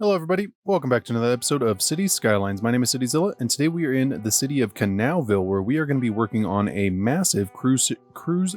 Hello everybody, welcome back to another episode of City Skylines. My name is CityZilla, and today we are in the city of Canalville, where we are going to be working on a massive cruise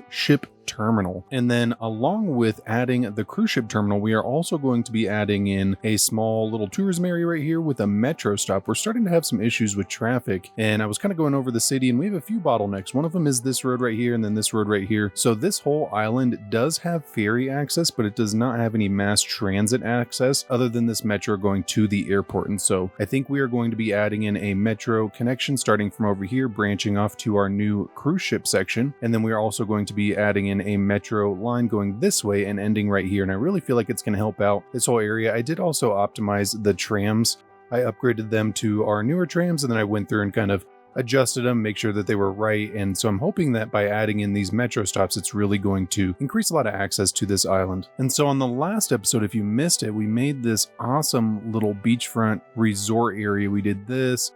ship terminal. And then along with adding the cruise ship terminal, we are also going to be adding in a small little tourism area right here with a metro stop. We're starting to have some issues with traffic, and I was kind of going over the city, and we have a few bottlenecks. One of them is this road right here, and then this road right here. So this whole island does have ferry access, but it does not have any mass transit access other than this metro going to the airport. And so I think we are going to be adding in a metro connection starting from over here, branching off to our new cruise ship section. And then we are also going to be adding in a metro line going this way and ending right here. And I really feel like it's going to help out this whole area. I did also optimize the trams. I upgraded them to our newer trams, and then I went through and kind of adjusted them, make sure that they were right. And so I'm hoping that by adding in these metro stops, it's really going to increase a lot of access to this island. And so on the last episode, if you missed it, we made this awesome little beachfront resort area. We did this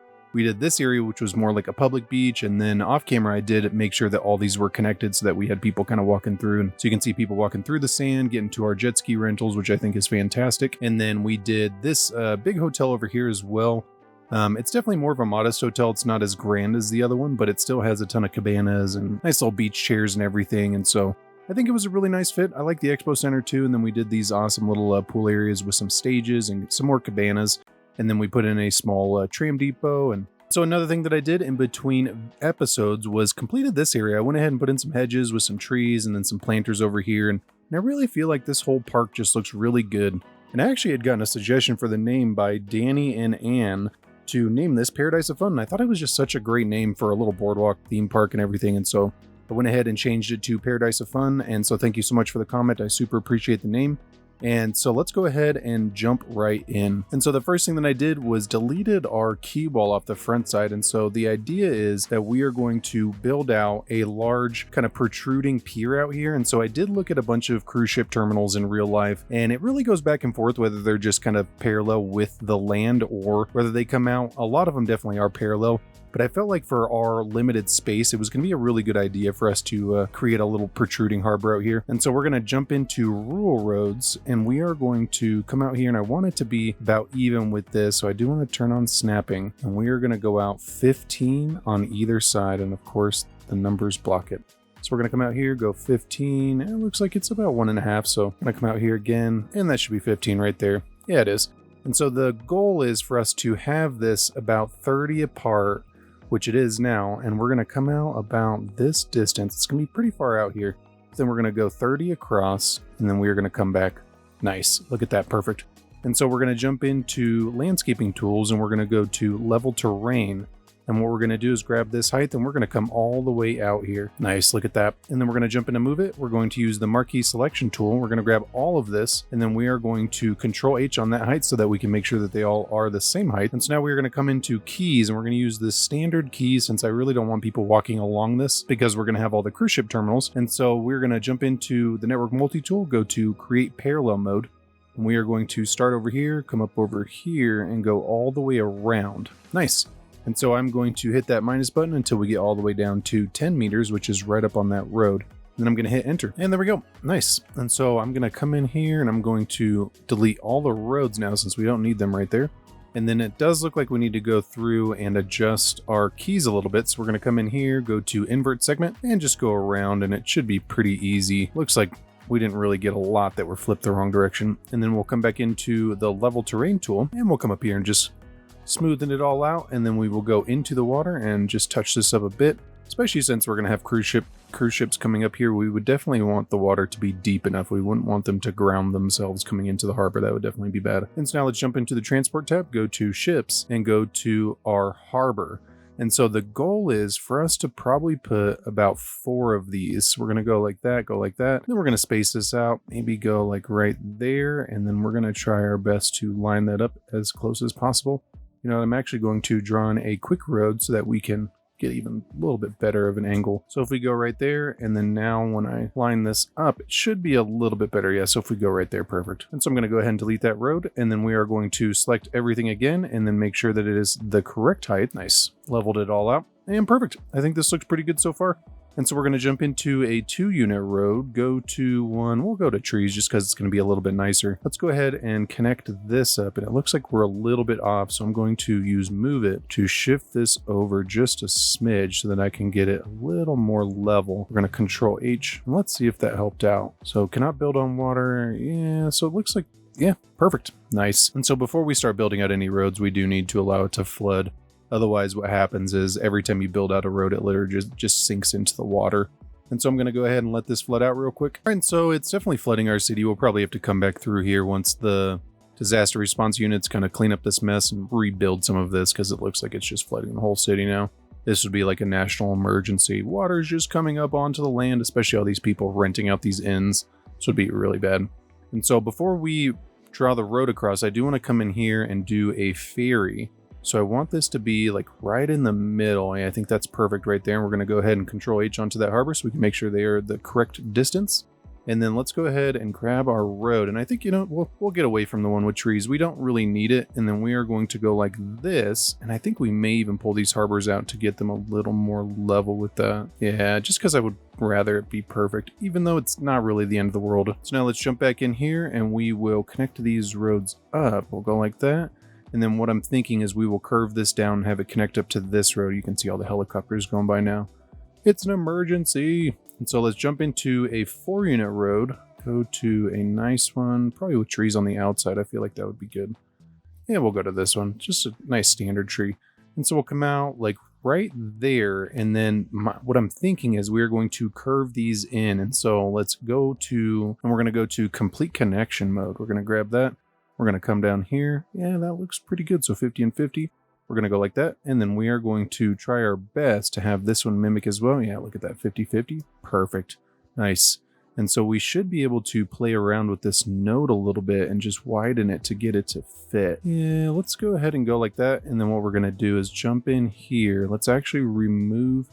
area, which was more like a public beach. And then off camera, I did make sure that all these were connected so that we had people kind of walking through. And so you can see people walking through the sand, getting to our jet ski rentals, which I think is fantastic. And then we did this big hotel over here as well. It's definitely more of a modest hotel. It's not as grand as the other one, but it still has a ton of cabanas and nice little beach chairs and everything. And so I think it was a really nice fit. I like the expo center too. And then we did these awesome little pool areas with some stages and some more cabanas. And then we put in a small tram depot. And so another thing that I did in between episodes was completed this area. I went ahead and put in some hedges with some trees and then some planters over here. And I really feel like this whole park just looks really good. And I actually had gotten a suggestion for the name by Danny and Ann to name this Paradise of Fun. And I thought it was just such a great name for a little boardwalk theme park and everything. And so I went ahead and changed it to Paradise of Fun. And so thank you so much for the comment. I super appreciate the name. And so let's go ahead and jump right in. And so the first thing that I did was deleted our key wall off the front side. And so the idea is that we are going to build out a large kind of protruding pier out here. And so I did look at a bunch of cruise ship terminals in real life, and it really goes back and forth whether they're just kind of parallel with the land or whether they come out. A lot of them definitely are parallel. But I felt like for our limited space, it was going to be a really good idea for us to create a little protruding harbor out here. And so we're going to jump into rural roads, and we are going to come out here, and I want it to be about even with this. So I do want to turn on snapping, and we are going to go out 15 on either side. And of course, the numbers block it. So we're going to come out here, go 15. And it looks like it's about 1.5. So I'm going to come out here again, and that should be 15 right there. Yeah, it is. And so the goal is for us to have this about 30 apart, which it is now, and we're going to come out about this distance. It's going to be pretty far out here. Then we're going to go 30 across, and then we are going to come back. Nice. Look at that. Perfect. And so we're going to jump into landscaping tools, and we're going to go to level terrain. And what we're going to do is grab this height, and we're going to come all the way out here. Nice, look at that. And then we're going to jump into move it. We're going to use the marquee selection tool. We're going to grab all of this, and then we are going to control H on that height so that we can make sure that they all are the same height. And so now we're going to come into keys, and we're going to use the standard keys since I really don't want people walking along this because we're going to have all the cruise ship terminals. And so we're going to jump into the network multi-tool, go to create parallel mode. And we are going to start over here, come up over here, and go all the way around. Nice. And so I'm going to hit that minus button until we get all the way down to 10 meters, which is right up on that road. Then I'm going to hit enter. And there we go. Nice. And so I'm going to come in here and I'm going to delete all the roads now since we don't need them right there. And then it does look like we need to go through and adjust our keys a little bit. So we're going to come in here, go to invert segment, and just go around, and it should be pretty easy. Looks like we didn't really get a lot that were flipped the wrong direction. And then we'll come back into the level terrain tool, and we'll come up here and just smoothing it all out, and then we will go into the water and just touch this up a bit, especially since we're going to have cruise ships coming up here. We would definitely want the water to be deep enough. We wouldn't want them to ground themselves coming into the harbor. That would definitely be bad. And so now let's jump into the transport tab, go to ships, and go to our harbor. And so the goal is for us to probably put about 4 of these. We're going to go like that, go like that. Then we're going to space this out, maybe go like right there, and then we're going to try our best to line that up as close as possible. You know, I'm actually going to draw in a quick road so that we can get even a little bit better of an angle. So if we go right there, and then now when I line this up, it should be a little bit better. Yeah, so if we go right there, perfect. And so I'm going to go ahead and delete that road, and then we are going to select everything again, and then make sure that it is the correct height. Nice. Leveled it all out, and perfect. I think this looks pretty good so far. And so we're going to jump into a 2-unit road, go to one, we'll go to trees just because it's going to be a little bit nicer. Let's go ahead and connect this up, and it looks like we're a little bit off, so I'm going to use move it to shift this over just a smidge so that I can get it a little more level. We're going to control H, and let's see if that helped out. So cannot build on water. Yeah, so it looks like, yeah, perfect. Nice. And so before we start building out any roads, we do need to allow it to flood. Otherwise, what happens is every time you build out a road, it literally just sinks into the water. And so I'm going to go ahead and let this flood out real quick. All right, so it's definitely flooding our city. We'll probably have to come back through here once the disaster response units kind of clean up this mess and rebuild some of this, because it looks like it's just flooding the whole city now. This would be like a national emergency. Water's just coming up onto the land, especially all these people renting out these inns. This would be really bad. And so before we draw the road across, I do want to come in here and do a ferry. So I want this to be like right in the middle. Yeah, I think that's perfect right there. And we're going to go ahead and control H onto that harbor so we can make sure they are the correct distance. And then let's go ahead and grab our road. And I think, we'll get away from the one with trees. We don't really need it. And then we are going to go like this. And I think we may even pull these harbors out to get them a little more level with that. Yeah, just because I would rather it be perfect, even though it's not really the end of the world. So now let's jump back in here and we will connect these roads up. We'll go like that. And then what I'm thinking is we will curve this down and have it connect up to this road. You can see all the helicopters going by now. It's an emergency. And so let's jump into a 4-unit road. Go to a nice one, probably with trees on the outside. I feel like that would be good. Yeah, we'll go to this one. Just a nice standard tree. And so we'll come out like right there. And then what I'm thinking is we're going to curve these in. And so let's go to, and we're going to go to complete connection mode. We're going to grab that. We're going to come down here. Yeah, that looks pretty good. So 50 and 50. We're going to go like that. And then we are going to try our best to have this one mimic as well. Yeah, look at that. 50-50. Perfect. Nice. And so we should be able to play around with this node a little bit and just widen it to get it to fit. Yeah, let's go ahead and go like that. And then what we're going to do is jump in here. Let's actually remove.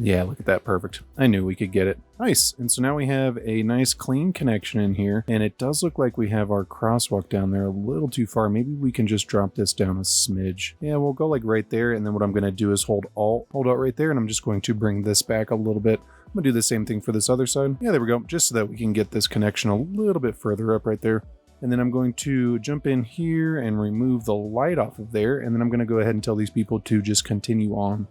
Yeah, look at that. Perfect. I knew we could get it. Nice. And so now we have a nice clean connection in here. And it does look like we have our crosswalk down there a little too far. Maybe we can just drop this down a smidge. Yeah, we'll go like right there. And then what I'm going to do is hold Alt right there. And I'm just going to bring this back a little bit. I'm going to do the same thing for this other side. Yeah, there we go. Just so that we can get this connection a little bit further up right there. And then I'm going to jump in here and remove the light off of there. And then I'm going to go ahead and tell these people to just continue on.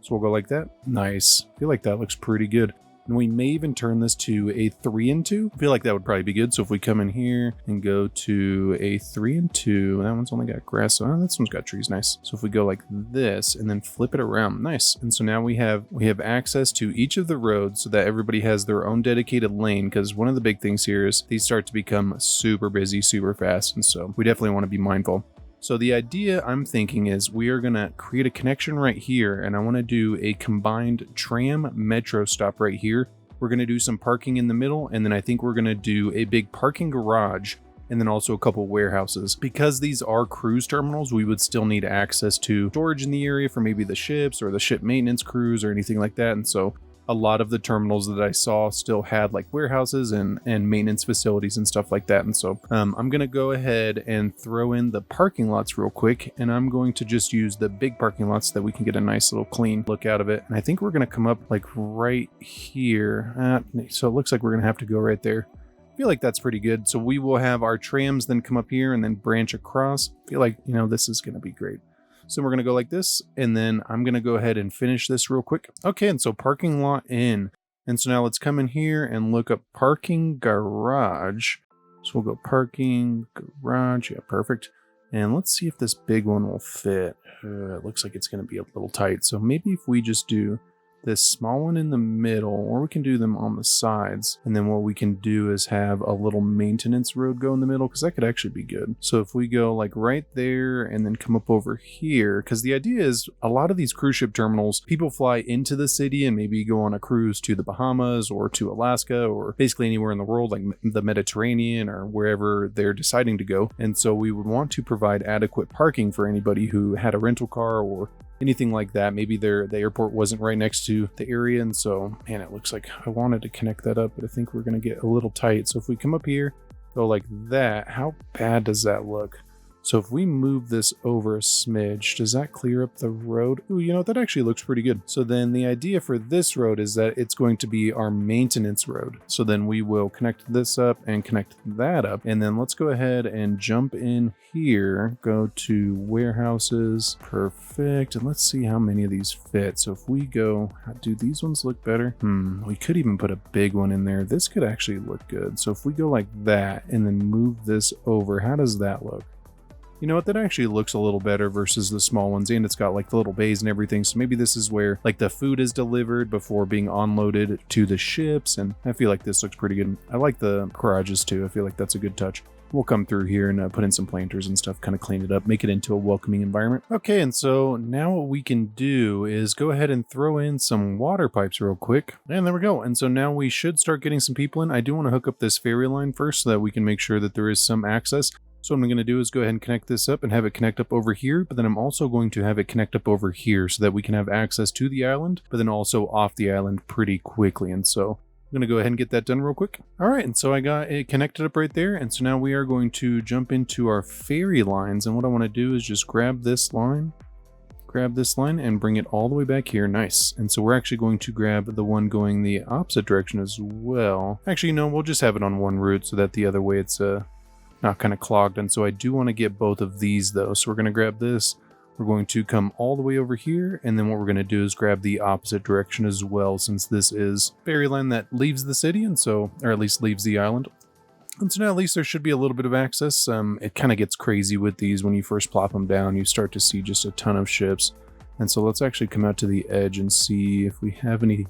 So we'll go like that. Nice. I feel like that looks pretty good. And we may even turn this to a 3 and 2. I feel like that would probably be good. So if we come in here and go to a 3 and 2, that one's only got grass. Oh, this one's got trees. Nice. So if we go like this and then flip it around. Nice. And so now we have access to each of the roads so that everybody has their own dedicated lane. Because one of the big things here is these start to become super busy, super fast. And so we definitely want to be mindful. So the idea I'm thinking is we are going to create a connection right here, and I want to do a combined tram metro stop right here. We're going to do some parking in the middle, and then I think we're going to do a big parking garage and then also a couple warehouses. Because these are cruise terminals, we would still need access to storage in the area for maybe the ships or the ship maintenance crews or anything like that. And so a lot of the terminals that I saw still had like warehouses and maintenance facilities and stuff like that. And so I'm going to go ahead and throw in the parking lots real quick. And I'm going to just use the big parking lots so that we can get a nice little clean look out of it. And I think we're going to come up like right here. So it looks like we're going to have to go right there. I feel like that's pretty good. So we will have our trams then come up here and then branch across. I feel like, this is going to be great. So we're going to go like this, and then I'm going to go ahead and finish this real quick. Okay, and so parking lot in. And so now let's come in here and look up parking garage. So we'll go parking garage. Yeah, perfect. And let's see if this big one will fit. It looks like it's going to be a little tight. So maybe if we just do this small one in the middle, or we can do them on the sides. And then what we can do is have a little maintenance road go in the middle, because that could actually be good. So if we go like right there and then come up over here, because the idea is a lot of these cruise ship terminals, people fly into the city and maybe go on a cruise to the Bahamas or to Alaska or basically anywhere in the world, like the Mediterranean or wherever they're deciding to go. And so we would want to provide adequate parking for anybody who had a rental car or anything like that. Maybe the airport wasn't right next to the area, and so, man, it looks like I wanted to connect that up, but I think we're going to get a little tight. So if we come up here, go like that, how bad does that look? So if we move this over a smidge, does that clear up the road? Ooh, you know, that actually looks pretty good. So then the idea for this road is that it's going to be our maintenance road. So then we will connect this up and connect that up. And then let's go ahead and jump in here, go to warehouses. Perfect. And let's see how many of these fit. So if we go, do these ones look better? We could even put a big one in there. This could actually look good. So if we go like that and then move this over, how does that look? You know what, that actually looks a little better versus the small ones, and it's got like the little bays and everything. So maybe this is where like the food is delivered before being unloaded to the ships, and I feel like this looks pretty good. I like the garages too. I feel like that's a good touch. We'll come through here and put in some planters and stuff, kind of clean it up, make it into a welcoming environment. Okay, and so now what we can do is go ahead and throw in some water pipes real quick. And there we go. And so now we should start getting some people in. I do want to hook up this ferry line first so that we can make sure that there is some access. So what I'm going to do is go ahead and connect this up and have it connect up over here, but then I'm also going to have it connect up over here so that we can have access to the island, but then also off the island pretty quickly. And so I'm going to go ahead and get that done real quick. All right, and so I got it connected up right there. And so now we are going to jump into our ferry lines. And what I want to do is just grab this line and bring it all the way back here. Nice. And so we're actually going to grab the one going the opposite direction as well. Actually, no, we'll just have it on one route so that the other way it's not kind of clogged. And so I do want to get both of these though. So we're going to grab this. We're going to come all the way over here. And then what we're going to do is grab the opposite direction as well, since this is ferry line that leaves the city. And so, or at least leaves the island. And so now at least there should be a little bit of access. It kind of gets crazy with these. When you first plop them down, you start to see just a ton of ships. And so let's actually come out to the edge and see if we have any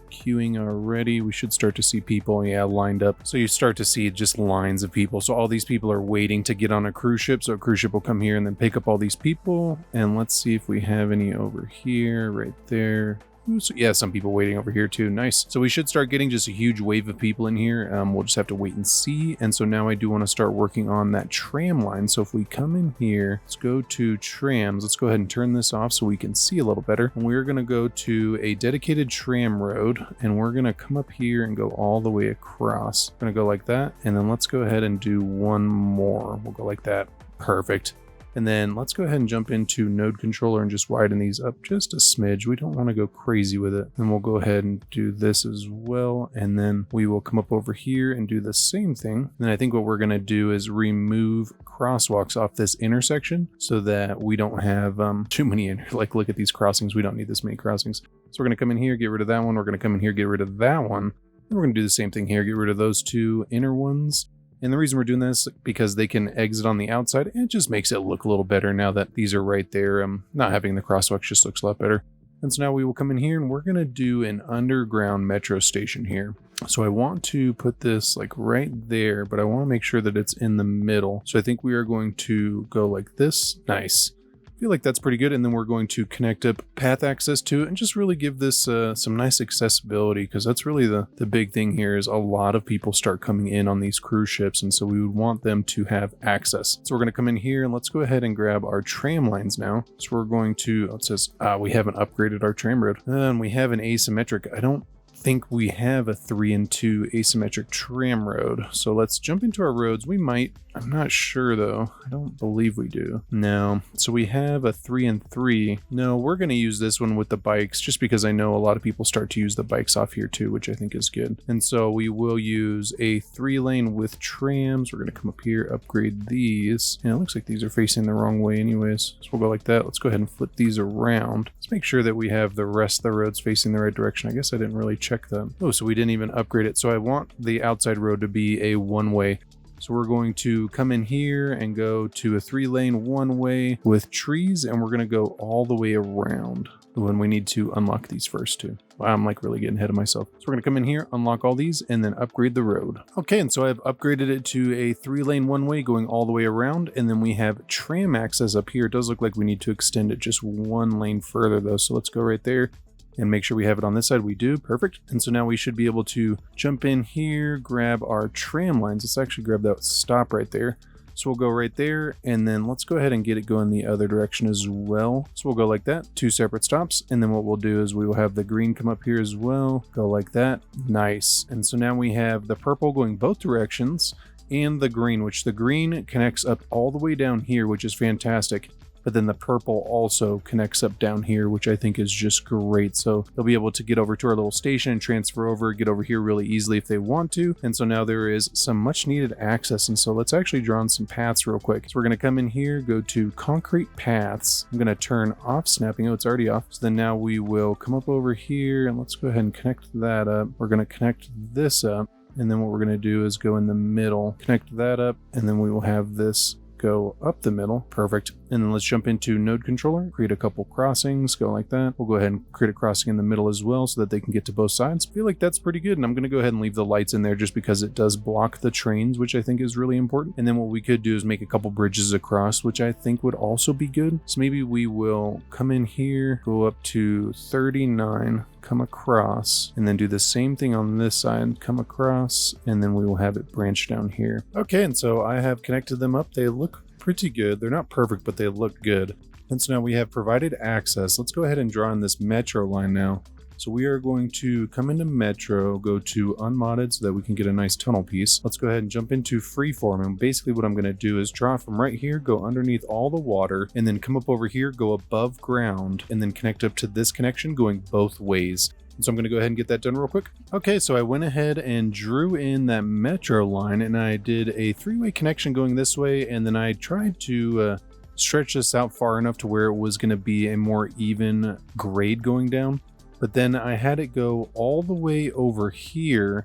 queuing already. We should start to see people, lined up. So you start to see just lines of people. So all these people are waiting to get on a cruise ship. So a cruise ship will come here and then pick up all these people. And let's see if we have any over here, right there. So yeah, some people waiting over here too. Nice. So we should start getting just a huge wave of people in here. We'll just have to wait and see. And so now I do want to start working on that tram line. So if we come in here, let's go to trams. Let's go ahead and turn this off so we can see a little better. And we're going to go to a dedicated tram road, and we're going to come up here and go all the way across. We're going to go like that. And then let's go ahead and do one more. We'll go like that. Perfect. And then let's go ahead and jump into node controller and just widen these up just a smidge. We don't want to go crazy with it. And we'll go ahead and do this as well. And then we will come up over here and do the same thing. And I think what we're going to do is remove crosswalks off this intersection so that we don't have too many look at these crossings. We don't need this many crossings. So we're going to come in here, get rid of that one. We're going to come in here, get rid of that one. And we're going to do the same thing here, get rid of those two inner ones. And the reason we're doing this because they can exit on the outside. It just makes it look a little better now that these are right there. Not having the crosswalks just looks a lot better. And so now we will come in here and we're going to do an underground metro station here. So I want to put this like right there, but I want to make sure that it's in the middle. So I think we are going to go like this. Nice. I feel like that's pretty good. And then we're going to connect up path access to it and just really give this some nice accessibility, because that's really the big thing here is a lot of people start coming in on these cruise ships. And so we would want them to have access. So we're going to come in here and let's go ahead and grab our tram lines now. So we're going to, it says we haven't upgraded our tram road and we have an asymmetric. I don't think we have a 3 and 2 asymmetric tram road. So let's jump into our roads. We might, I'm not sure though. I don't believe we do. No. So we have a 3 and 3. No, we're going to use this one with the bikes just because I know a lot of people start to use the bikes off here too, which I think is good. And so we will use a 3-lane with trams. We're going to come up here, upgrade these. And it looks like these are facing the wrong way anyways. So we'll go like that. Let's go ahead and flip these around. Let's make sure that we have the rest of the roads facing the right direction. I guess I didn't really check them. Oh, so we didn't even upgrade it. So I want the outside road to be a one-way. So we're going to come in here and go to a 3-lane one-way with trees, and we're going to go all the way around when we need to unlock these first two. Wow, I'm like really getting ahead of myself. So we're going to come in here, unlock all these, and then upgrade the road. Okay, and so I've upgraded it to a 3-lane one-way going all the way around, and then we have tram access up here. It does look like we need to extend it just 1 lane further though. So let's go right there and make sure we have it on this side. We do. Perfect. And so now we should be able to jump in here, grab our tram lines. Let's actually grab that stop right there. So we'll go right there, and then let's go ahead and get it going the other direction as well. So we'll go like that, 2 separate stops. And then what we'll do is we will have the green come up here as well. Go like that. Nice. And so now we have the purple going both directions. and the green, which the green connects up all the way down here, which is fantastic. But then the purple also connects up down here, which I think is just great. So they'll be able to get over to our little station and transfer over, get over here really easily if they want to. And so now there is some much needed access. And so let's actually draw on some paths real quick. So we're going to come in here, go to concrete paths. I'm going to turn off snapping. Oh, it's already off. So then now we will come up over here and let's go ahead and connect that up. We're going to connect this up. And then what we're going to do is go in the middle, connect that up, and then we will have this go up the middle. Perfect. And then let's jump into node controller, create a couple crossings, go like that. We'll go ahead and create a crossing in the middle as well so that they can get to both sides. I feel like that's pretty good. And I'm going to go ahead and leave the lights in there just because it does block the trains, which I think is really important. And then what we could do is make a couple bridges across, which I think would also be good. So maybe we will come in here, go up to 39, come across, and then do the same thing on this side, come across, and then we will have it branch down here. Okay, and so I have connected them up. They look pretty good. They're not perfect, but they look good. And so now we have provided access. Let's go ahead and draw in this metro line now. So we are going to come into Metro, go to unmodded so that we can get a nice tunnel piece. Let's go ahead and jump into freeform. And basically what I'm going to do is draw from right here, go underneath all the water, and then come up over here, go above ground, and then connect up to this connection going both ways. So I'm going to go ahead and get that done real quick. Okay, so I went ahead and drew in that metro line, and I did a three-way connection going this way, and then I tried to stretch this out far enough to where it was going to be a more even grade going down. But then I had it go all the way over here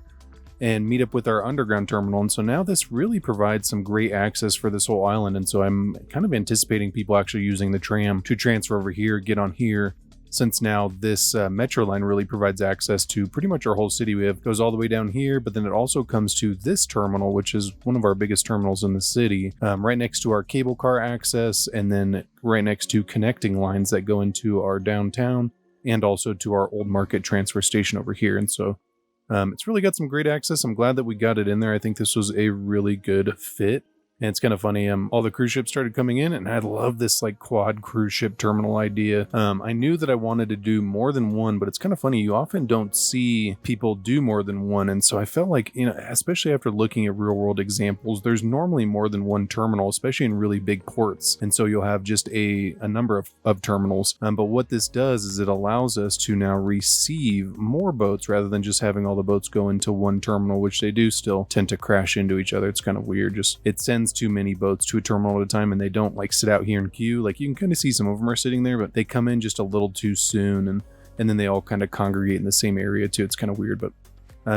and meet up with our underground terminal. And so now this really provides some great access for this whole island. And so I'm kind of anticipating people actually using the tram to transfer over here, get on here, since now this metro line really provides access to pretty much our whole city. Goes all the way down here, but then it also comes to this terminal, which is one of our biggest terminals in the city, right next to our cable car access, and then right next to connecting lines that go into our downtown and also to our old market transfer station over here. And so it's really got some great access. I'm glad that we got it in there. I think this was a really good fit. And it's kind of funny, all the cruise ships started coming in, and I love this like quad cruise ship terminal idea. I knew that I wanted to do more than one, but it's kind of funny. You often don't see people do more than one. And so I felt like, especially after looking at real world examples, there's normally more than one terminal, especially in really big ports. And so you'll have just a number of terminals. But what this does is it allows us to now receive more boats rather than just having all the boats go into one terminal, which they do still tend to crash into each other. It's kind of weird. It sends too many boats to a terminal at a time, and they don't like sit out here in queue. Like you can kind of see some of them are sitting there, but they come in just a little too soon, and then they all kind of congregate in the same area too. It's kind of weird, but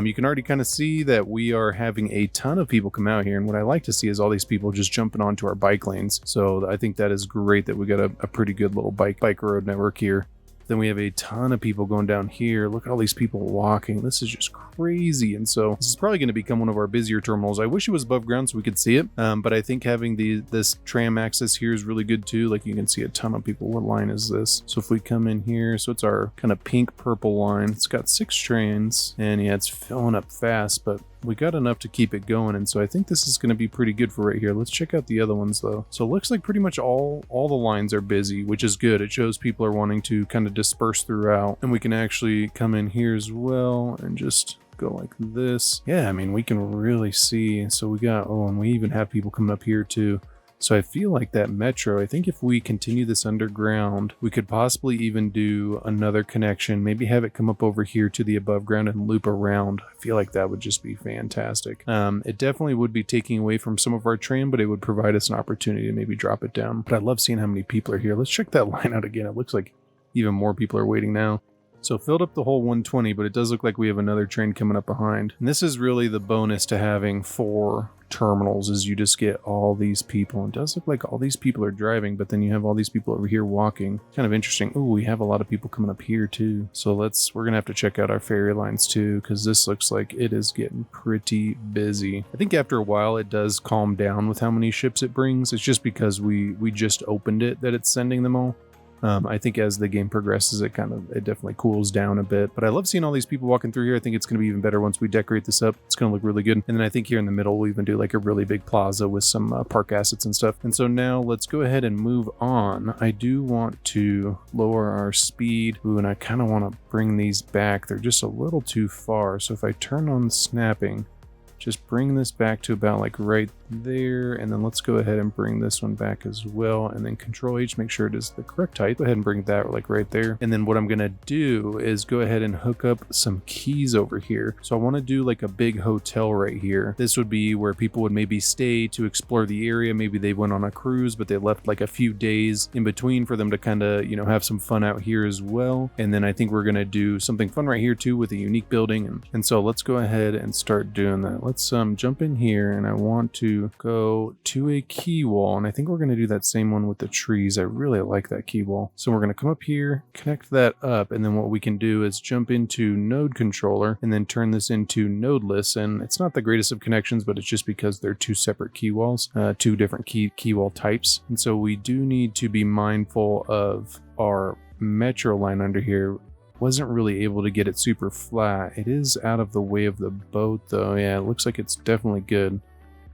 you can already kind of see that we are having a ton of people come out here, and what I like to see is all these people just jumping onto our bike lanes. So I think that is great that we got a pretty good little bike road network here. Then we have a ton of people going down here. Look at all these people walking. This is just crazy. And so this is probably going to become one of our busier terminals. I wish it was above ground so we could see it. But I think having this tram access here is really good too. Like you can see a ton of people. What line is this? So if we come in here, so it's our kind of pink purple line. It's got 6 trains, and yeah, it's filling up fast, but we got enough to keep it going. And so I think this is going to be pretty good for right here. Let's check out the other ones though. So it looks like pretty much all the lines are busy, which is good. It shows people are wanting to kind of disperse throughout, and we can actually come in here as well and just go like this. Yeah, I mean, we can really see. So we got, and we even have people coming up here too. So I feel like that metro, I think if we continue this underground, we could possibly even do another connection, maybe have it come up over here to the above ground and loop around. I feel like that would just be fantastic. It definitely would be taking away from some of our train, but it would provide us an opportunity to maybe drop it down. But I love seeing how many people are here. Let's check that line out again. It looks like even more people are waiting now. So filled up the whole 120, but it does look like we have another train coming up behind. And this is really the bonus to having 4 terminals, is you just get all these people. It does look like all these people are driving, but then you have all these people over here walking. Kind of interesting. Oh, we have a lot of people coming up here too. So we're gonna have to check out our ferry lines too, because this looks like it is getting pretty busy. I think after a while it does calm down with how many ships it brings. It's just because we just opened it that it's sending them all. I think as the game progresses, it definitely cools down a bit. But I love seeing all these people walking through here. I think it's going to be even better once we decorate this up. It's going to look really good. And then I think here in the middle, we'll even do like a really big plaza with some park assets and stuff. And so now let's go ahead and move on. I do want to lower our speed. Ooh, and I kind of want to bring these back. They're just a little too far. So if I turn on snapping, just bring this back to about like right there, and then let's go ahead and bring this one back as well, and then Control H, make sure it is the correct height. Go ahead and bring that like right there. And then what I'm gonna do is go ahead and hook up some keys over here. So I want to do like a big hotel right here. This would be where people would maybe stay to explore the area. Maybe they went on a cruise, but they left like a few days in between for them to kind of, you know, have some fun out here as well. And then I think we're gonna do something fun right here too with a unique building. And so let's go ahead and start doing that. Let's jump in here, and I want to go to a key wall, and I think we're going to do that same one with the trees. I really like that key wall. So we're going to come up here, connect that up, and then what we can do is jump into node controller and then turn this into nodeless. And it's not the greatest of connections, but it's just because they're two separate key walls, two different key wall types. And so we do need to be mindful of our metro line under here. Wasn't really able to get it super flat. It is out of the way of the boat though. Yeah, it looks like it's definitely good.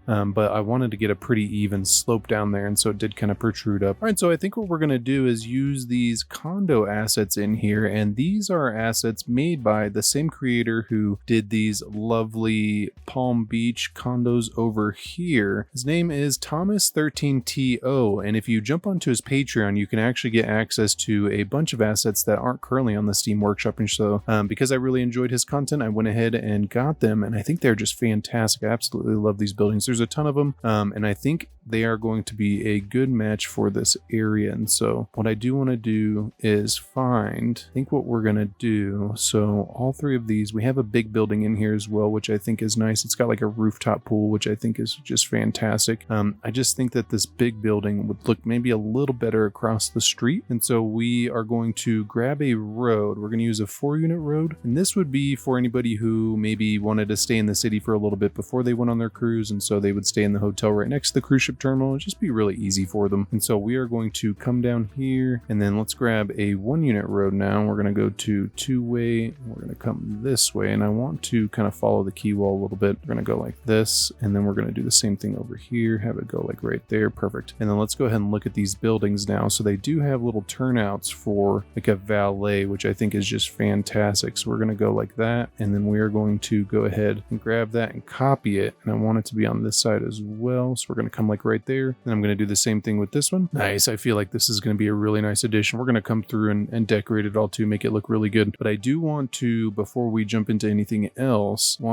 But I wanted to get a pretty even slope down there, and so it did kind of protrude up. All right, so I think what we're going to do is use these condo assets in here, and these are assets made by the same creator who did these lovely Palm Beach condos over here. His name is Thomas13TO, and if you jump onto his Patreon, you can actually get access to a bunch of assets that aren't currently on the Steam Workshop. And so because I really enjoyed his content, I went ahead and got them, and I think they're just fantastic. I absolutely love these buildings. There's a ton of them, and I think they are going to be a good match for this area. And so what I do want to do is I think what we're going to do, so all three of these, we have a big building in here as well, which I think is nice. It's got like a rooftop pool, which I think is just fantastic. I just think that this big building would look maybe a little better across the street. And so we are going to grab a road. We're going to use a 4-unit road, and this would be for anybody who maybe wanted to stay in the city for a little bit before they went on their cruise, and so they would stay in the hotel right next to the cruise ship terminal. It'd just be really easy for them. And so we are going to come down here, and then let's grab a 1-unit road now. We're going to go to 2-way. We're going to come this way, and I want to kind of follow the key wall a little bit. We're going to go like this, and then we're going to do the same thing over here, have it go like right there. Perfect. And then let's go ahead and look at these buildings now. So they do have little turnouts for like a valet, which I think is just fantastic. So we're going to go like that, and then we are going to go ahead and grab that and copy it, and I want it to be on this side as well. So we're going to come like right there, and I'm going to do the same thing with this one. Nice. I feel like this is going to be a really nice addition. We're going to come through and decorate it all to make it look really good. But I do want to, before we jump into anything else, I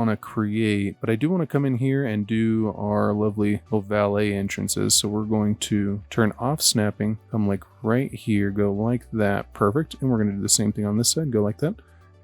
do want to come in here and do our lovely little valet entrances. So we're going to turn off snapping, come like right here, go like that. Perfect. And we're going to do the same thing on this side, go like that.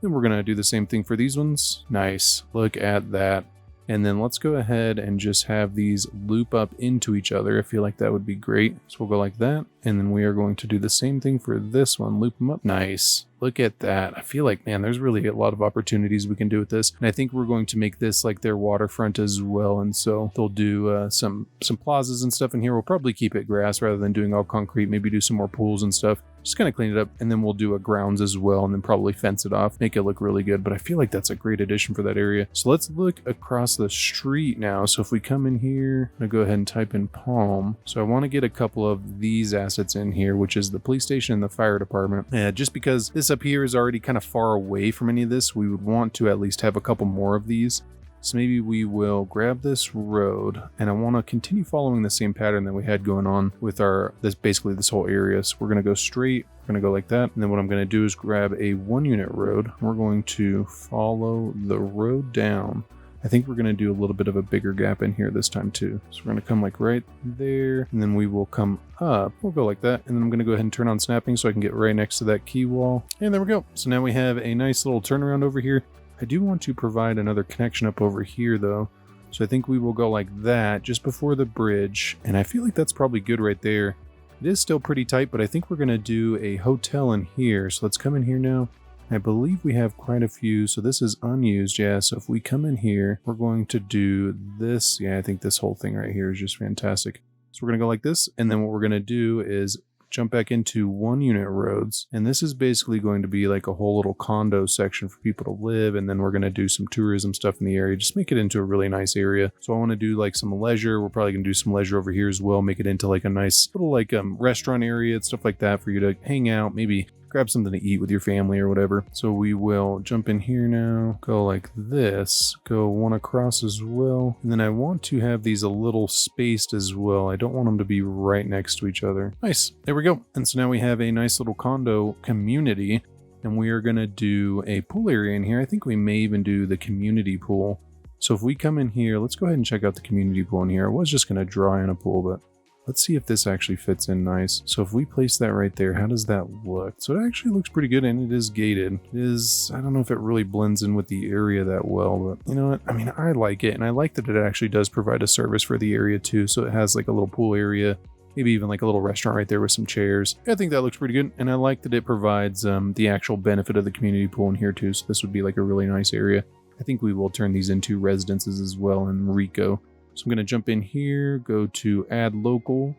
Then we're going to do the same thing for these ones. Nice. Look at that. And then let's go ahead and just have these loop up into each other. I feel like that would be great. So we'll go like that. And then we are going to do the same thing for this one. Loop them up. Nice. Look at that. I feel like, man, there's really a lot of opportunities we can do with this. And I think we're going to make this like their waterfront as well. And so they'll do some plazas and stuff in here. We'll probably keep it grass rather than doing all concrete. Maybe do some more pools and stuff. Just kind of clean it up, and then we'll do a grounds as well, and then probably fence it off, make it look really good. But I feel like that's a great addition for that area. So let's look across the street now. So if we come in here, I'm gonna go ahead and type in Palm. So I want to get a couple of these assets in here, which is the police station and the fire department. Just because this up here is already kind of far away from any of this, we would want to at least have a couple more of these. So maybe we will grab this road, and I want to continue following the same pattern that we had going on with this whole area. So we're going to go straight, we're going to go like that. And then what I'm going to do is grab a 1-unit road. We're going to follow the road down. I think we're going to do a little bit of a bigger gap in here this time too. So we're going to come like right there, and then we will come up. We'll go like that. And then I'm going to go ahead and turn on snapping so I can get right next to that key wall. And there we go. So now we have a nice little turnaround over here. I do want to provide another connection up over here though. So I think we will go like that just before the bridge. And I feel like that's probably good right there. It is still pretty tight, but I think we're going to do a hotel in here. So let's come in here now. I believe we have quite a few. So this is unused. Yeah. So if we come in here, we're going to do this. Yeah, I think this whole thing right here is just fantastic. So we're going to go like this. And then what we're going to do is jump back into 1-unit roads, and this is basically going to be like a whole little condo section for people to live, and then we're going to do some tourism stuff in the area, just make it into a really nice area. So I want to do like some leisure. We're probably going to do some leisure over here as well, make it into like a nice little like restaurant area and stuff like that for you to hang out, maybe grab something to eat with your family or whatever. So we will jump in here now, go like this, go one across as well. And then I want to have these a little spaced as well. I don't want them to be right next to each other. Nice, there we go. And so now we have a nice little condo community, and we are gonna do a pool area in here. I think we may even do the community pool. So if we come in here, let's go ahead and check out the community pool in here. I was just gonna draw in a pool, but let's see if this actually fits in nice. So if we place that right there, how does that look? So it actually looks pretty good, and it is gated. It is, I don't know if it really blends in with the area that well, but you know what? I mean, I like it, and I like that it actually does provide a service for the area too. So it has like a little pool area, maybe even like a little restaurant right there with some chairs. I think that looks pretty good, and I like that it provides the actual benefit of the community pool in here too. So this would be like a really nice area. I think we will turn these into residences as well in Rico. So I'm going to jump in here, go to add local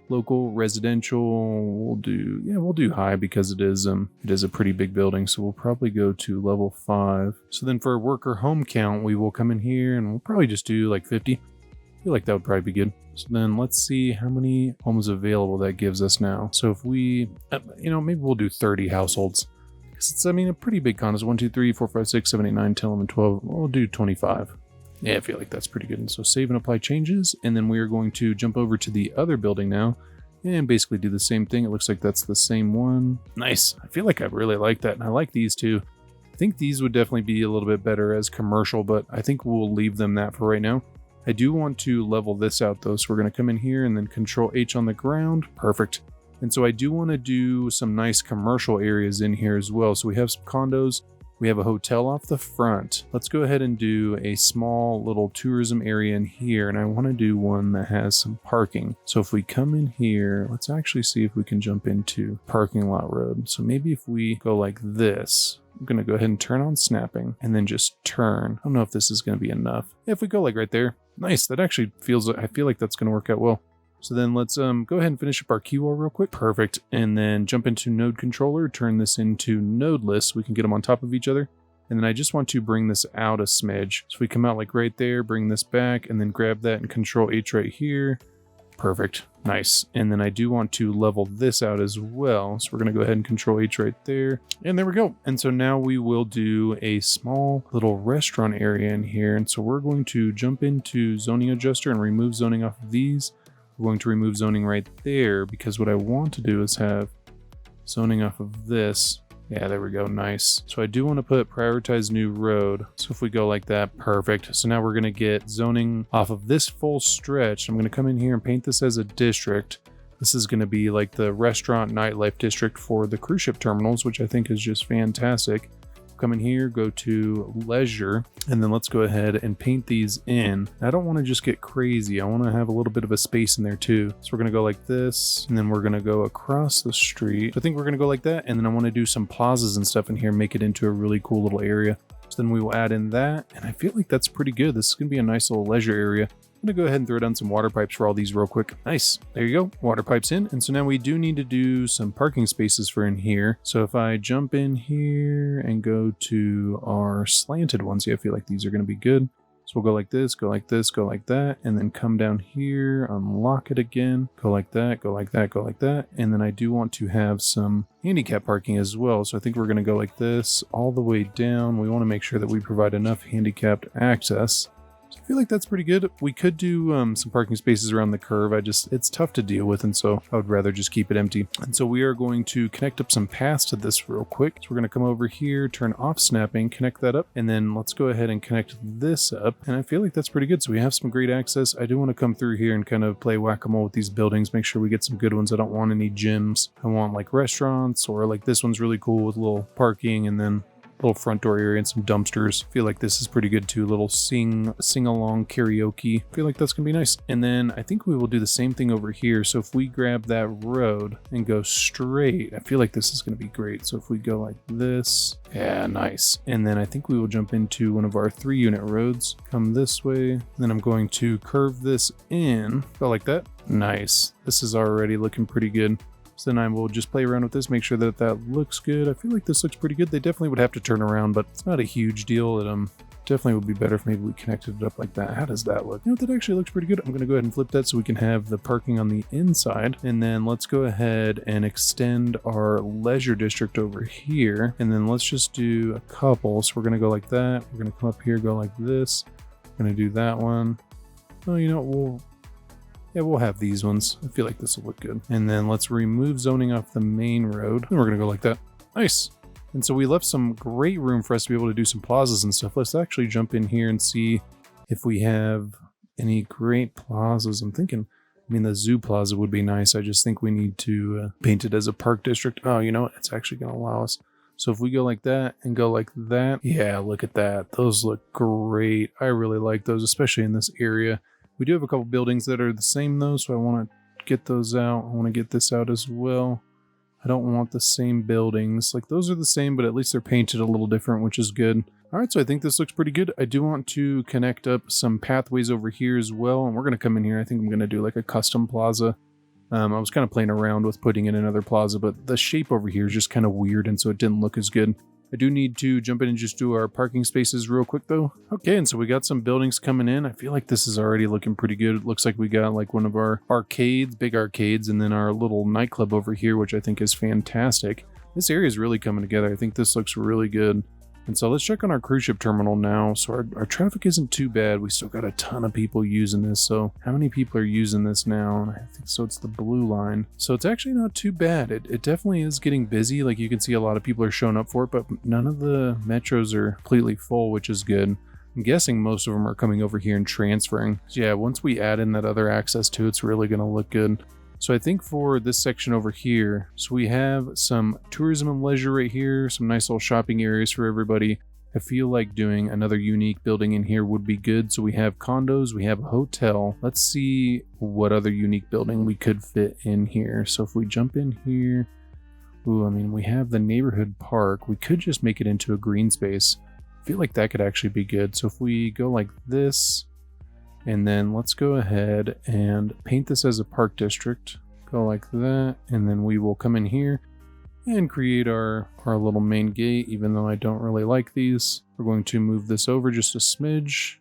residential. We'll do high because it is a pretty big building. So we'll probably go to level 5. So then for a worker home count, we will come in here and we'll probably just do like 50. I feel like that would probably be good. So then let's see how many homes available that gives us now. So if we, maybe we'll do 30 households. Because it's, a pretty big condo. 1, 2, 3, 4, 5, 6, 7, 8, 9, 10, 11, 12. We'll do 25. Yeah, I feel like that's pretty good. And so save and apply changes. And then we are going to jump over to the other building now and basically do the same thing. It looks like that's the same one. Nice. I feel like I really like that. And I like these too. I think these would definitely be a little bit better as commercial, but I think we'll leave them that for right now. I do want to level this out though. So we're going to come in here and then Control H on the ground. Perfect. And so I do want to do some nice commercial areas in here as well. So we have some condos. We have a hotel off the front. Let's go ahead and do a small little tourism area in here. And I want to do one that has some parking. So if we come in here, let's actually see if we can jump into parking lot road. So maybe if we go like this, I'm going to go ahead and turn on snapping and then just turn. I don't know if this is going to be enough. If we go like right there, nice. That actually feels, I feel like that's going to work out well. So then let's go ahead and finish up our queue wall real quick. Perfect. And then jump into node controller, turn this into nodeless. We can get them on top of each other. And then I just want to bring this out a smidge. So we come out like right there, bring this back, and then grab that and Control H right here. Perfect. Nice. And then I do want to level this out as well. So we're going to go ahead and Control H right there. And there we go. And so now we will do a small little restaurant area in here. And so we're going to jump into zoning adjuster and remove zoning off of these. We're going to remove zoning right there because what I want to do is have zoning off of this. Yeah, there we go. Nice. So I do want to put prioritize new road. So if we go like that, perfect. So now we're going to get zoning off of this full stretch. I'm going to come in here and paint this as a district. This is going to be like the restaurant nightlife district for the cruise ship terminals, which I think is just fantastic. Come in here, go to leisure, and then let's go ahead and paint these in. I don't want to just get crazy. I want to have a little bit of a space in there too. So we're going to go like this, and then we're going to go across the street. So I think we're going to go like that, and then I want to do some plazas and stuff in here, make it into a really cool little area. So then we will add in that, and I feel like that's pretty good. This is going to be a nice little leisure area. I'm going to go ahead and throw down some water pipes for all these real quick. Nice. There you go. Water pipes in. And so now we do need to do some parking spaces for in here. So if I jump in here and go to our slanted ones, yeah, I feel like these are going to be good. So we'll go like this, go like this, go like that, and then come down here, unlock it again, go like that, go like that, go like that. And then I do want to have some handicap parking as well. So I think we're going to go like this all the way down. We want to make sure that we provide enough handicapped access. So I feel like that's pretty good. We could do some parking spaces around the curve. It's tough to deal with, and so I would rather just keep it empty. And so we are going to connect up some paths to this real quick. So we're going to come over here, turn off snapping, connect that up, and then let's go ahead and connect this up. And I feel like that's pretty good. So we have some great access. I do want to come through here and kind of play whack-a-mole with these buildings, make sure we get some good ones. I don't want any gyms. I want like restaurants, or like this one's really cool with a little parking, and then little front door area and some dumpsters. I feel like this is pretty good too. Little sing-along karaoke. I feel like that's gonna be nice. And then I think we will do the same thing over here. So if we grab that road and go straight, I feel like this is gonna be great. So if we go like this, yeah, nice. And then I think we will jump into one of our 3-unit roads. Come this way. Then I'm going to curve this in. Go like that. Nice. This is already looking pretty good. So then I will just play around with this, make sure that that looks good. I feel like this looks pretty good. They definitely would have to turn around, but it's not a huge deal. Definitely would be better if maybe we connected it up like that. How does that look? You know, that actually looks pretty good. I'm going to go ahead and flip that so we can have the parking on the inside. And then let's go ahead and extend our leisure district over here. And then let's just do a couple. So we're going to go like that. We're going to come up here, go like this. We're going to do that one. Oh, you know, we'll have these ones. I feel like this will look good. And then let's remove zoning off the main road. And we're going to go like that. Nice. And so we left some great room for us to be able to do some plazas and stuff. Let's actually jump in here and see if we have any great plazas. I'm thinking, I mean, the zoo plaza would be nice. I just think we need to paint it as a park district. Oh, you know what? It's actually going to allow us. So if we go like that and go like that, yeah, look at that. Those look great. I really like those, especially in this area. We do have a couple buildings that are the same though, so I want to get those out. I want to get this out as well. I don't want the same buildings. Like those are the same, but at least they're painted a little different, which is good. All right, so I think this looks pretty good. I do want to connect up some pathways over here as well. And we're going to come in here. I think I'm going to do like a custom plaza. I was kind of playing around with putting in another plaza, but the shape over here is just kind of weird. And so it didn't look as good. I do need to jump in and just do our parking spaces real quick though. Okay, and so we got some buildings coming in. I feel like this is already looking pretty good. It looks like we got like one of our arcades, big arcades, and then our little nightclub over here, which I think is fantastic. This area is really coming together. I think this looks really good. And so let's check on our cruise ship terminal now. So our traffic isn't too bad. We still got a ton of people using this. So how many people are using this now? I think so it's the blue line. So it's actually not too bad. It definitely is getting busy. Like you can see a lot of people are showing up for it, but none of the metros are completely full, which is good. I'm guessing most of them are coming over here and transferring. So yeah, once we add in that other access to it, it's really going to look good. So I think for this section over here, so we have some tourism and leisure right here, some nice little shopping areas for everybody. I feel like doing another unique building in here would be good. So we have condos, we have a hotel. Let's see what other unique building we could fit in here. So if we jump in here, ooh, I mean, we have the neighborhood park. We could just make it into a green space. I feel like that could actually be good. So if we go like this, and then let's go ahead and paint this as a park district. Go like that. And then we will come in here and create our little main gate, even though I don't really like these. We're going to move this over just a smidge.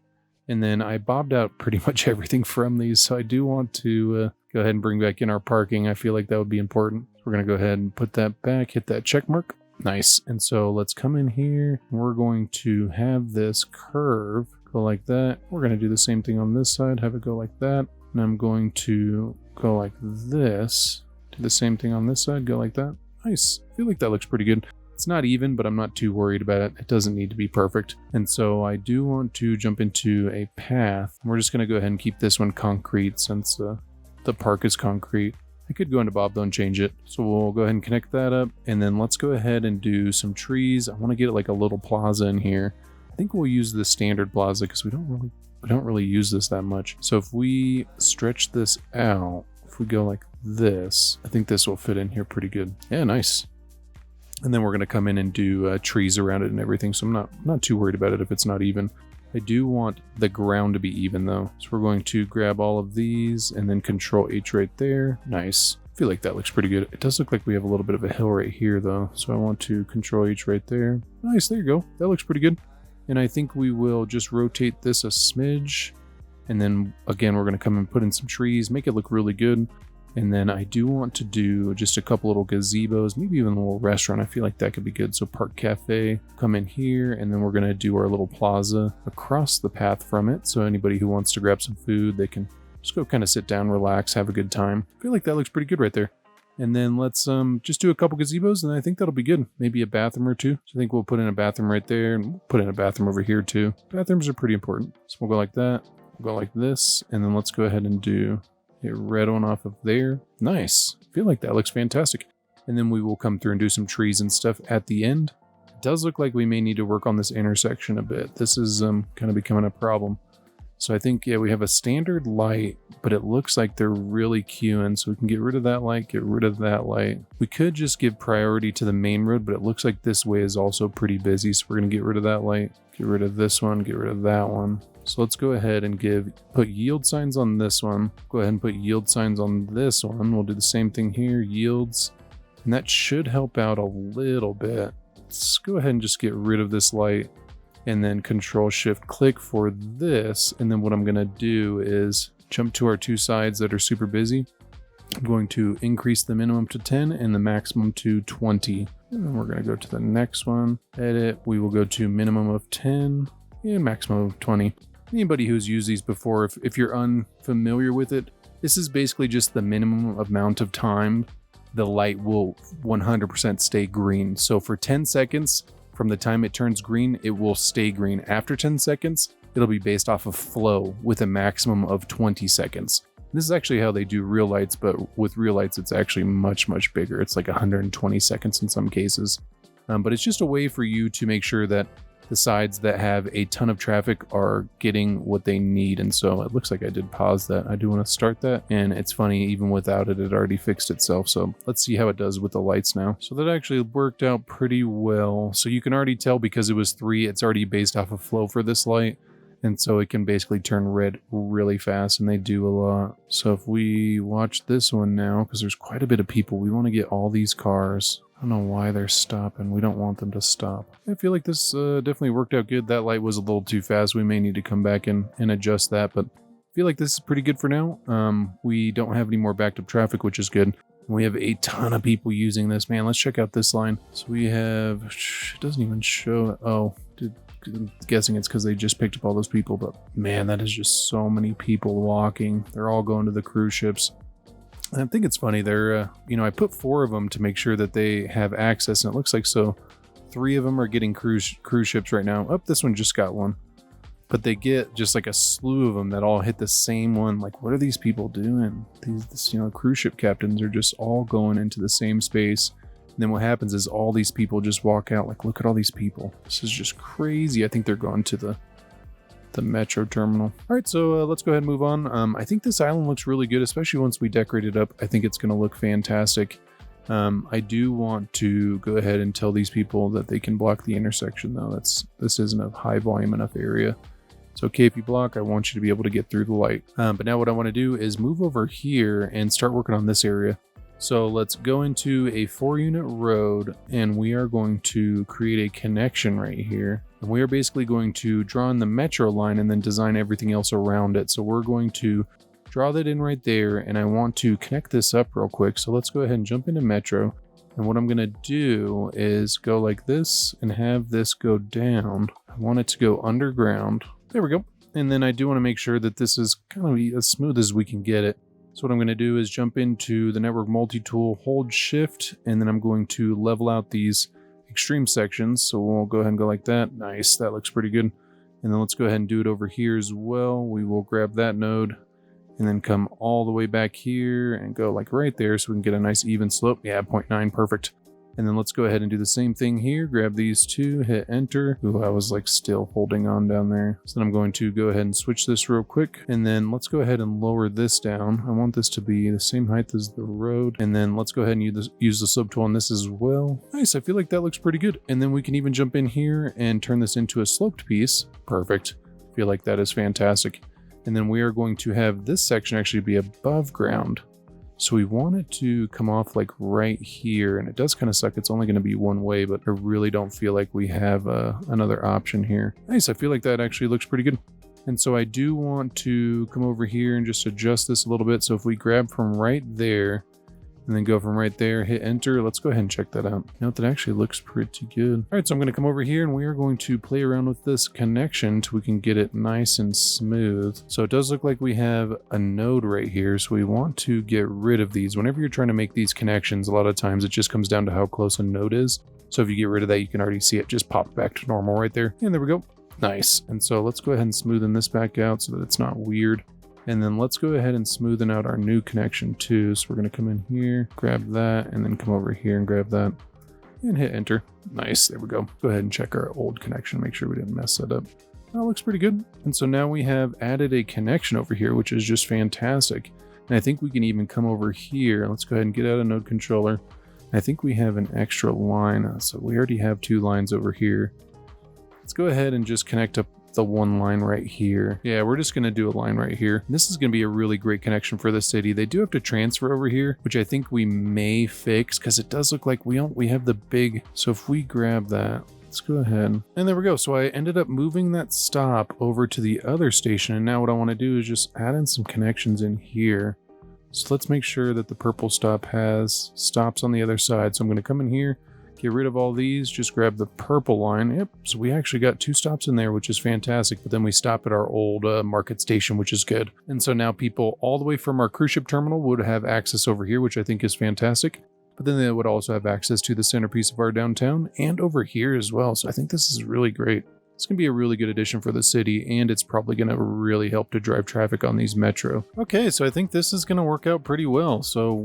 And then I bobbed out pretty much everything from these. So I do want to go ahead and bring back in our parking. I feel like that would be important. We're going to go ahead and put that back, hit that check mark. Nice. And so let's come in here. We're going to have this curve go like that. We're going to do the same thing on this side, have it go like that. And I'm going to go like this, do the same thing on this side, go like that. Nice. I feel like that looks pretty good. It's not even, but I'm not too worried about it. It doesn't need to be perfect. And so I do want to jump into a path. We're just going to go ahead and keep this one concrete since the park is concrete. I could go into Bob though and change it. So we'll go ahead and connect that up. And then let's go ahead and do some trees. I want to get like a little plaza in here. I think we'll use the standard plaza because we don't really use this that much. So if we stretch this out, if we go like this, I think this will fit in here pretty good. Yeah, nice. And then we're going to come in and do trees around it and everything. So I'm not too worried about it if it's not even. I do want the ground to be even though. So we're going to grab all of these and then Control H right there. Nice. I feel like that looks pretty good. It does look like we have a little bit of a hill right here though. So I want to Control H right there. Nice, there you go. That looks pretty good. And I think we will just rotate this a smidge. And then again, we're going to come and put in some trees, make it look really good. And then I do want to do just a couple little gazebos, maybe even a little restaurant. I feel like that could be good. So Park Cafe, come in here, and then we're going to do our little plaza across the path from it. So anybody who wants to grab some food, they can just go kind of sit down, relax, have a good time. I feel like that looks pretty good right there. And then let's just do a couple gazebos, and I think that'll be good. Maybe a bathroom or two. So I think we'll put in a bathroom right there, and we'll put in a bathroom over here too. Bathrooms are pretty important. So we'll go like that, we'll go like this, and then let's go ahead and do a red one off of there. Nice. I feel like that looks fantastic. And then we will come through and do some trees and stuff at the end. It does look like we may need to work on this intersection a bit. This is kind of becoming a problem. So I think, yeah, we have a standard light, but it looks like they're really queuing. So we can get rid of that light, get rid of that light. We could just give priority to the main road, but it looks like this way is also pretty busy. So we're going to get rid of that light, get rid of this one, get rid of that one. So let's go ahead and put yield signs on this one. Go ahead and put yield signs on this one. We'll do the same thing here, yields. And that should help out a little bit. Let's go ahead and just get rid of this light. and then Control Shift click for this. And then what I'm going to do is jump to our two sides that are super busy. I'm going to increase the minimum to 10 and the maximum to 20. And then we're going to go to the next one. Edit. We will go to minimum of 10 and maximum of 20. Anybody who's used these before, if you're unfamiliar with it, this is basically just the minimum amount of time the light will 100% stay green. So for 10 seconds, from the time it turns green, it will stay green. After 10 seconds, it'll be based off of flow with a maximum of 20 seconds. This is actually how they do real lights, but with real lights, it's actually much, much bigger. It's like 120 seconds in some cases. But it's just a way for you to make sure that the sides that have a ton of traffic are getting what they need. And so it looks like I did pause that. I do want to start that. And it's funny, even without it, it already fixed itself. So let's see how it does with the lights now. So that actually worked out pretty well. So you can already tell because it was 3, it's already based off of flow for this light. And so it can basically turn red really fast, and they do a lot. So if we watch this one now, because there's quite a bit of people, we want to get all these cars. I don't know why they're stopping. We don't want them to stop. I feel like this definitely worked out good. That light was a little too fast. We may need to come back and adjust that, but I feel like this is pretty good for now. We don't have any more backed up traffic, which is good. We have a ton of people using this. Man, let's check out this line. So we have, it doesn't even show, I'm guessing it's because they just picked up all those people, but man, that is just so many people walking. They're all going to the cruise ships. And I think it's funny, they're, I put 4 of them to make sure that they have access, and it looks like 3 of them are getting cruise ships right now. Oh, this one just got one. But they get just like a slew of them that all hit the same one. Like, what are these people doing? These cruise ship captains are just all going into the same space. And then what happens is all these people just walk out. Like, look at all these people. This is just crazy. I think they're going to the metro terminal. All right, so let's go ahead and move on. I think this island looks really good, especially once we decorate it up. I think it's going to look fantastic. I do want to go ahead and tell these people that they can block the intersection, though. This isn't a high volume enough area. It's okay if you block. I want you to be able to get through the light. But now what I want to do is move over here and start working on this area. So let's go into a 4-unit road, and we are going to create a connection right here. And we are basically going to draw in the metro line and then design everything else around it. So we're going to draw that in right there, and I want to connect this up real quick. So let's go ahead and jump into metro. And what I'm going to do is go like this and have this go down. I want it to go underground. There we go. And then I do want to make sure that this is kind of as smooth as we can get it. So what I'm going to do is jump into the network multi-tool, hold shift, and then I'm going to level out these extreme sections. So we'll go ahead and go like that. Nice, that looks pretty good. And then let's go ahead and do it over here as well. We will grab that node and then come all the way back here and go like right there so we can get a nice even slope. Yeah, 0.9, perfect. And then let's go ahead and do the same thing here. Grab these 2, hit enter. Ooh, I was like still holding on down there. So then I'm going to go ahead and switch this real quick. And then let's go ahead and lower this down. I want this to be the same height as the road. And then let's go ahead and use the subtool on this as well. Nice, I feel like that looks pretty good. And then we can even jump in here and turn this into a sloped piece. Perfect. I feel like that is fantastic. And then we are going to have this section actually be above ground. So we want it to come off like right here, and it does kind of suck. It's only going to be one way, but I really don't feel like we have another option here. Nice, I feel like that actually looks pretty good. And so I do want to come over here and just adjust this a little bit. So if we grab from right there and then go from right there, hit enter. Let's go ahead and check that out. Note that actually looks pretty good. All right, so I'm going to come over here and we are going to play around with this connection till we can get it nice and smooth. So it does look like we have a node right here. So we want to get rid of these. Whenever you're trying to make these connections, a lot of times it just comes down to how close a node is. So if you get rid of that, you can already see it just pop back to normal right there. And there we go. Nice. And so let's go ahead and smoothen this back out so that it's not weird. And then let's go ahead and smoothen out our new connection too. So we're going to come in here, grab that, and then come over here and grab that and hit enter. Nice. There we go. Go ahead and check our old connection. Make sure we didn't mess that up. That looks pretty good. And so now we have added a connection over here, which is just fantastic. And I think we can even come over here. Let's go ahead and get out of node controller. I think we have an extra line. So we already have 2 lines over here. Let's go ahead and just connect up the one line right here. Yeah, we're just going to do a line right here. This is going to be a really great connection for the city. They do have to transfer over here, which I think we may fix because it does look like we have the big. So if we grab that, let's go ahead. And there we go. So I ended up moving that stop over to the other station. And now what I want to do is just add in some connections in here. So let's make sure that the purple stop has stops on the other side. So I'm going to come in here, get rid of all these, just grab the purple line. Yep, so we actually got 2 stops in there, which is fantastic. But then we stop at our old market station, which is good. And so now people all the way from our cruise ship terminal would have access over here, which I think is fantastic. But then they would also have access to the centerpiece of our downtown and over here as well. So I think this is really great. It's going to be a really good addition for the city, and it's probably going to really help to drive traffic on these metro. Okay, so I think this is going to work out pretty well. So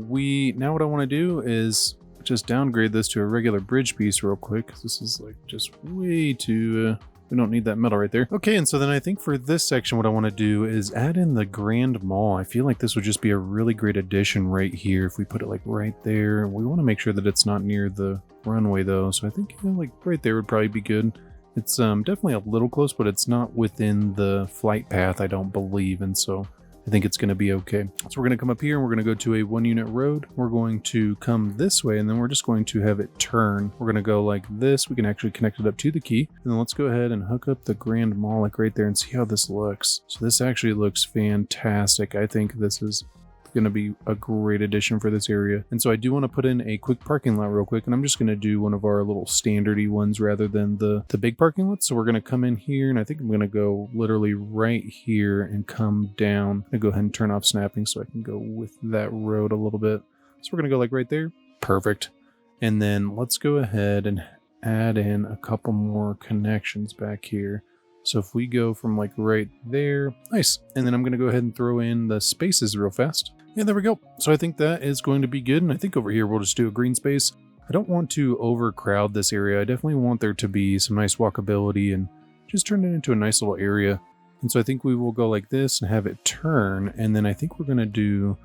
now what I want to do is just downgrade this to a regular bridge piece real quick, because this is like just way too... we don't need that metal right there. Okay, and so then I think for this section, what I want to do is add in the Grand Mall. I feel like this would just be a really great addition right here if we put it like right there. We want to make sure that it's not near the runway though, so I think like right there would probably be good. It's definitely a little close, but it's not within the flight path, I don't believe, and so I think it's going to be okay. So we're going to come up here and we're going to go to a 1-unit road. We're going to come this way and then we're just going to have it turn. We're going to go like this. We can actually connect it up to the key. And then let's go ahead and hook up the Grand Mall like right there and see how this looks. So this actually looks fantastic. I think this is going to be a great addition for this area. And so I do want to put in a quick parking lot real quick, and I'm just going to do one of our little standardy ones rather than the big parking lots. So we're going to come in here, and I think I'm going to go literally right here and come down. I'm going to go ahead and turn off snapping so I can go with that road a little bit. So we're going to go like right there. Perfect. And then let's go ahead and add in a couple more connections back here. So if we go from like right there, nice. And then I'm going to go ahead and throw in the spaces real fast. Yeah, there we go. So I think that is going to be good. And I think over here, we'll just do a green space. I don't want to overcrowd this area. I definitely want there to be some nice walkability and just turn it into a nice little area. And so I think we will go like this and have it turn. And then I think we're going to do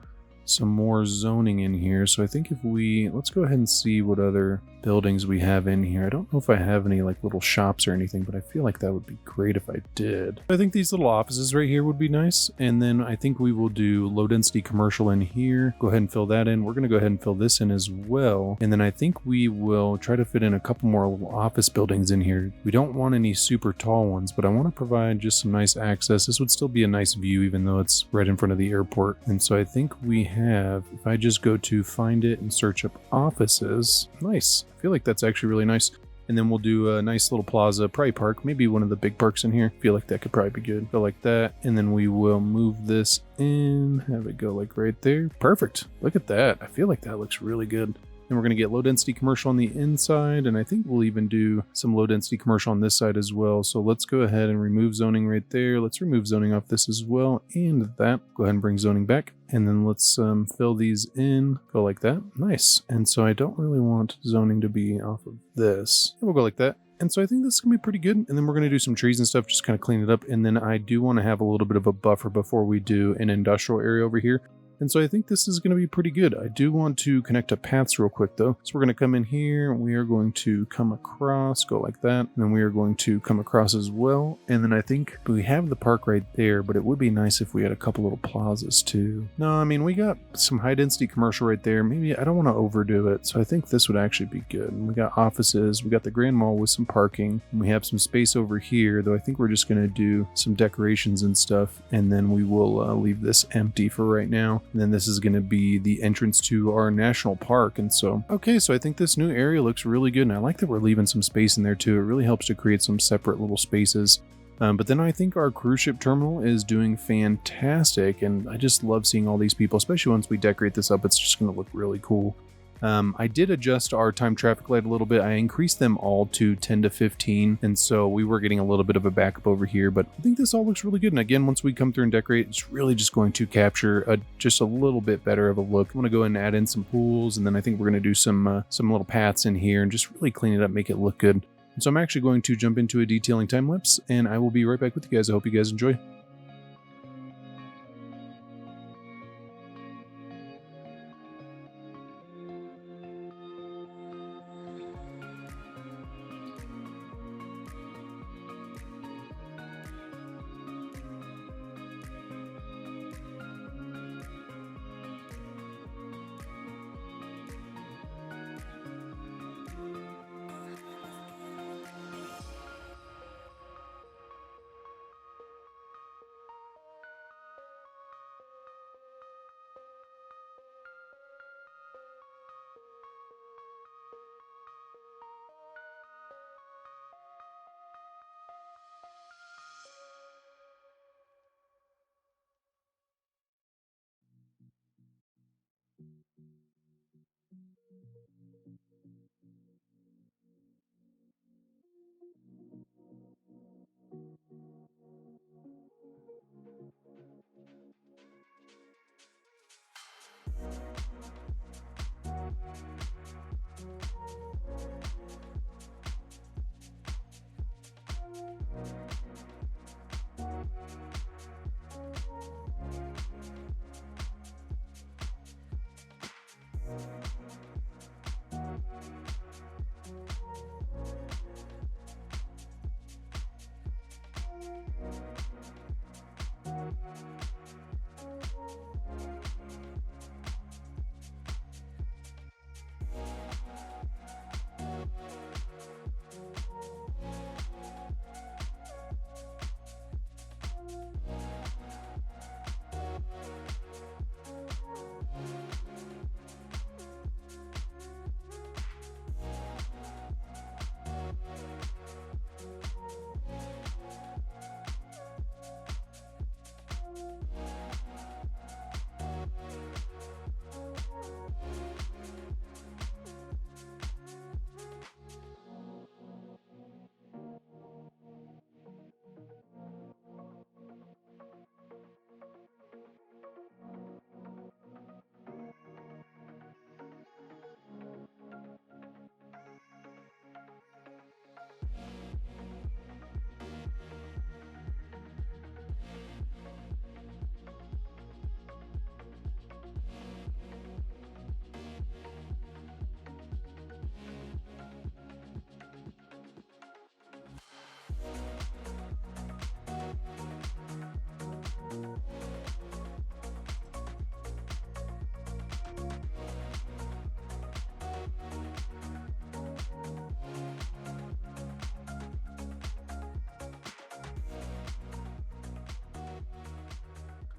some more zoning in here. So I think let's go ahead and see what other buildings we have in here. I don't know if I have any like little shops or anything, but I feel like that would be great if I did. I think these little offices right here would be nice. And then I think we will do low density commercial in here. Go ahead and fill that in. We're going to go ahead and fill this in as well. And then I think we will try to fit in a couple more office buildings in here. We don't want any super tall ones, but I want to provide just some nice access. This would still be a nice view, even though it's right in front of the airport. And so I think we have, if I just go to find it and search up offices, nice. I feel like that's actually really nice. And then we'll do a nice little plaza, probably park, maybe one of the big parks in here. I feel like that could probably be good. Go like that. And then we will move this in, have it go like right there. Perfect. Look at that. I feel like that looks really good. Then we're going to get low density commercial on the inside, and I think we'll even do some low density commercial on this side as well. So let's go ahead and remove zoning right there. Let's remove zoning off this as well, and that. Go ahead and bring zoning back, and then let's fill these in. Go like that. Nice. And so I don't really want zoning to be off of this. We'll go like that. And so I think this is going to be pretty good. And then we're going to do some trees and stuff, just kind of clean it up. And then I do want to have a little bit of a buffer before we do an industrial area over here. And so I think this is going to be pretty good. I do want to connect up paths real quick though. So we're going to come in here. We are going to come across, go like that. And then we are going to come across as well. And then I think we have the park right there, but it would be nice if we had a couple little plazas too. No, I mean, we got some high density commercial right there. Maybe I don't want to overdo it. So I think this would actually be good. And we got offices. We got the Grand Mall with some parking. And we have some space over here, though I think we're just going to do some decorations and stuff. And then we will leave this empty for right now. And then this is going to be the entrance to our national park. And so, okay, so I think this new area looks really good. And I like that we're leaving some space in there too. It really helps to create some separate little spaces. But then I think our cruise ship terminal is doing fantastic. And I just love seeing all these people, especially once we decorate this up. It's just going to look really cool. I did adjust our time traffic light a little bit. I increased them all to 10 to 15. And so we were getting a little bit of a backup over here, but I think this all looks really good. And again, once we come through and decorate, it's really just going to capture just a little bit better of a look. I'm going to go ahead and add in some pools. And then I think we're going to do some little paths in here and just really clean it up, make it look good. And so I'm actually going to jump into a detailing time lapse and I will be right back with you guys. I hope you guys enjoy.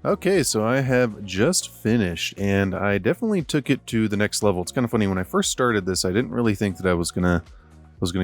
Okay, so I have just finished, and I definitely took it to the next level. It's kind of funny, when I first started this, I didn't really think that I was gonna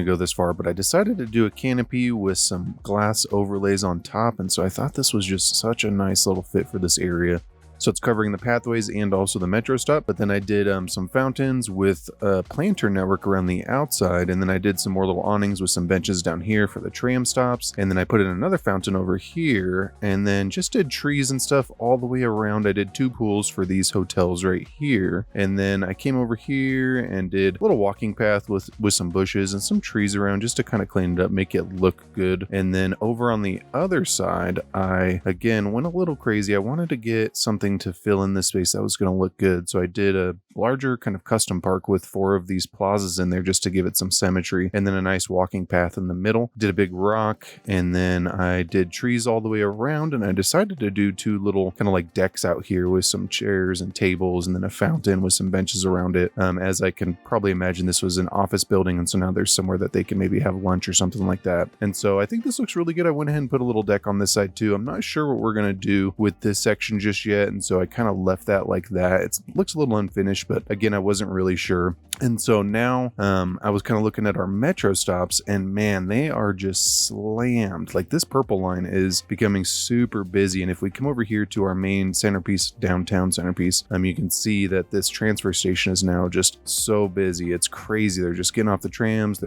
go this far, but I decided to do a canopy with some glass overlays on top, and so I thought this was just such a nice little fit for this area. So it's covering the pathways and also the metro stop, but then I did some fountains with a planter network around the outside, and then I did some more little awnings with some benches down here for the tram stops, and then I put in another fountain over here, and then just did trees and stuff all the way around. I did 2 pools for these hotels right here, and then I came over here and did a little walking path with some bushes and some trees around just to kind of clean it up, make it look good. And then over on the other side, I again went a little crazy. I wanted to get something to fill in this space that was going to look good, so I did a larger kind of custom park with 4 of these plazas in there just to give it some symmetry, and then a nice walking path in the middle. Did a big rock, and then I did trees all the way around, and I decided to do 2 little kind of like decks out here with some chairs and tables, and then a fountain with some benches around it. As I can probably imagine, this was an office building, and so now there's somewhere that they can maybe have lunch or something like that. And so I think this looks really good. I went ahead and put a little deck on this side too. I'm not sure what we're going to do with this section just yet, and so I kind of left that like that. It looks a little unfinished, but again, I wasn't really sure. And so now I was kind of looking at our metro stops, and man, they are just slammed. Like, this purple line is becoming super busy, and if we come over here to our main centerpiece, downtown centerpiece, you can see that this transfer station is now just so busy. It's crazy. They're just getting off the trams,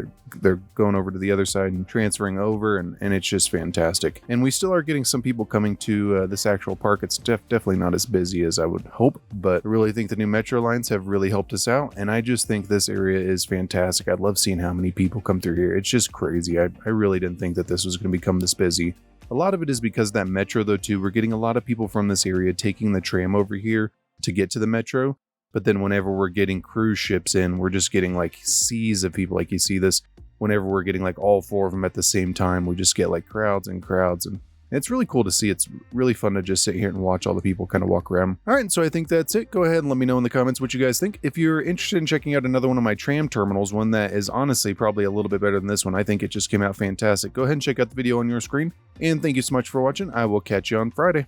they're going over to the other side and transferring over, and it's just fantastic. And we still are getting some people coming to this actual park. It's definitely not as busy as I would hope, but I really think the new metro lines have really helped us out, and I just think this area is fantastic. I love seeing how many people come through here. It's just crazy. I really didn't think that this was going to become this busy. A lot of it is because of that metro though too. We're getting a lot of people from this area taking the tram over here to get to the metro, but then whenever we're getting cruise ships in, we're just getting like seas of people. Like, you see this whenever we're getting like all 4 of them at the same time, we just get like crowds and crowds, and it's really cool to see. It's really fun to just sit here and watch all the people kind of walk around. All right, so I think that's it. Go ahead and let me know in the comments what you guys think. If you're interested in checking out another one of my tram terminals, one that is honestly probably a little bit better than this one, I think it just came out fantastic, go ahead and check out the video on your screen. And thank you so much for watching. I will catch you on Friday.